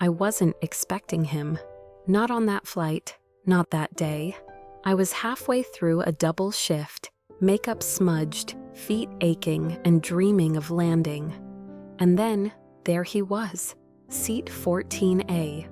I wasn't expecting him. Not on that flight, not that day. I was halfway through a double shift, makeup smudged, feet aching, and dreaming of landing. And then, there he was, seat 14A.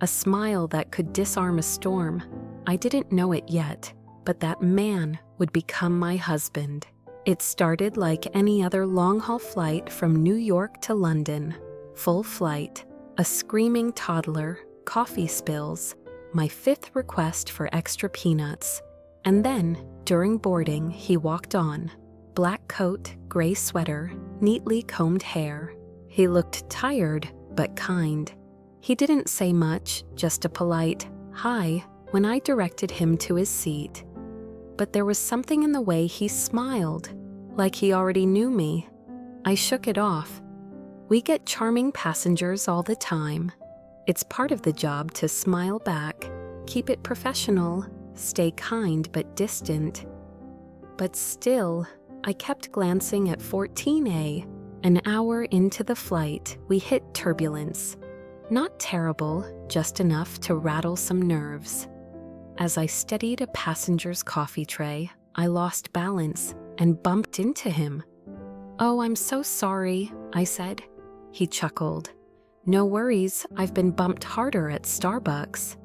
A smile that could disarm a storm. I didn't know it yet, but that man would become my husband. It started like any other long-haul flight from New York to London. Full flight, a screaming toddler, coffee spills, my 5th request for extra peanuts. And then, during boarding, he walked on. Black coat, gray sweater, neatly combed hair. He looked tired, but kind. He didn't say much, just a polite, "Hi," when I directed him to his seat. But there was something in the way he smiled, like he already knew me. I shook it off. We get charming passengers all the time. It's part of the job to smile back, keep it professional, stay kind but distant. But still, I kept glancing at 14A. An hour into the flight, we hit turbulence. Not terrible, just enough to rattle some nerves. As I steadied a passenger's coffee tray, I lost balance and bumped into him. "Oh, I'm so sorry," I said. He chuckled. "No worries, I've been bumped harder at Starbucks."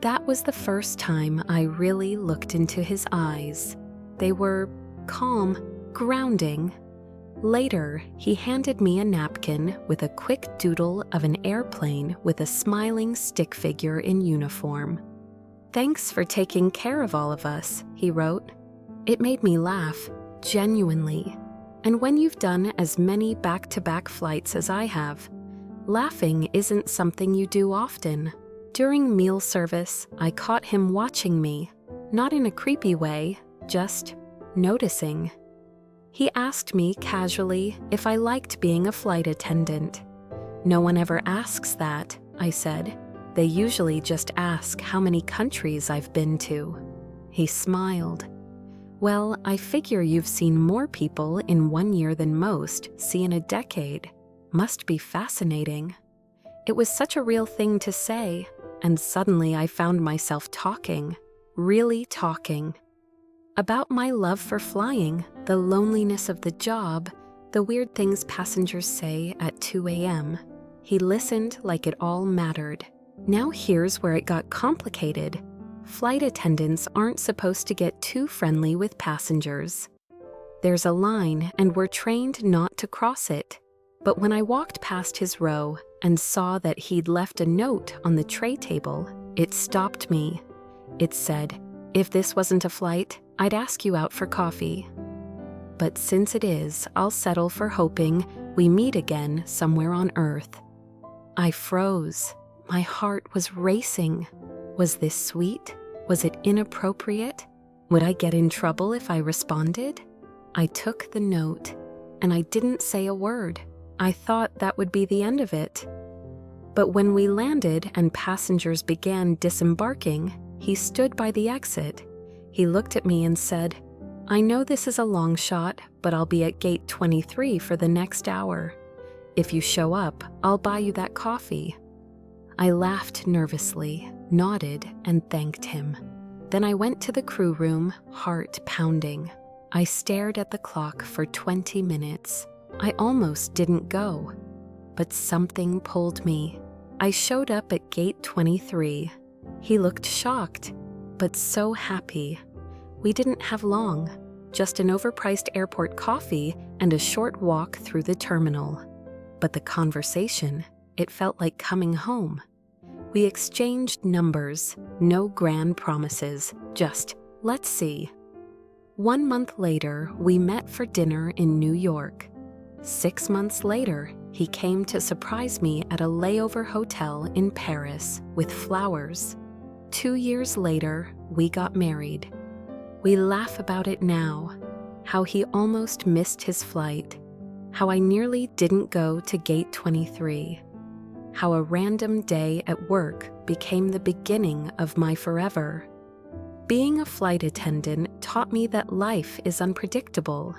That was the first time I really looked into his eyes. They were calm, grounding. Later, he handed me a napkin with a quick doodle of an airplane with a smiling stick figure in uniform. "Thanks for taking care of all of us," he wrote. It made me laugh, genuinely. And when you've done as many back-to-back flights as I have, laughing isn't something you do often. During meal service, I caught him watching me, not in a creepy way, just noticing. He asked me casually if I liked being a flight attendant. "No one ever asks that," I said. "They usually just ask how many countries I've been to." He smiled. "Well, I figure you've seen more people in 1 year than most see in a decade. Must be fascinating." It was such a real thing to say, and suddenly I found myself talking, really talking. About my love for flying, the loneliness of the job, the weird things passengers say at 2 a.m. He listened like it all mattered. Now here's where it got complicated. Flight attendants aren't supposed to get too friendly with passengers. There's a line, and we're trained not to cross it. But when I walked past his row and saw that he'd left a note on the tray table, it stopped me. It said, "If this wasn't a flight, I'd ask you out for coffee. But since it is, I'll settle for hoping we meet again somewhere on Earth." I froze. My heart was racing. Was this sweet? Was it inappropriate? Would I get in trouble if I responded? I took the note, and I didn't say a word. I thought that would be the end of it. But when we landed and passengers began disembarking, he stood by the exit. He looked at me and said, "I know this is a long shot, but I'll be at gate 23 for the next hour. If you show up, I'll buy you that coffee." I laughed nervously, nodded, and thanked him. Then I went to the crew room, heart pounding. I stared at the clock for 20 minutes. I almost didn't go, but something pulled me. I showed up at gate 23. He looked shocked, but so happy. We didn't have long, just an overpriced airport coffee and a short walk through the terminal. But the conversation, it felt like coming home. We exchanged numbers, no grand promises, just, "Let's see." 1 month later, we met for dinner in New York. 6 months later, he came to surprise me at a layover hotel in Paris with flowers. 2 years later, we got married. We laugh about it now, how he almost missed his flight, how I nearly didn't go to gate 23, how a random day at work became the beginning of my forever. Being a flight attendant taught me that life is unpredictable,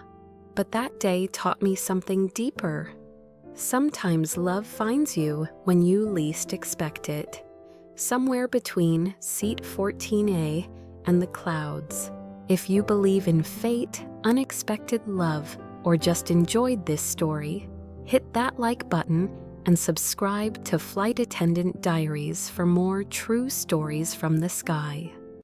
but that day taught me something deeper. Sometimes love finds you when you least expect it, somewhere between seat 14A and the clouds. If you believe in fate, unexpected love, or just enjoyed this story, hit that like button and subscribe to Flight Attendant Diaries for more true stories from the sky.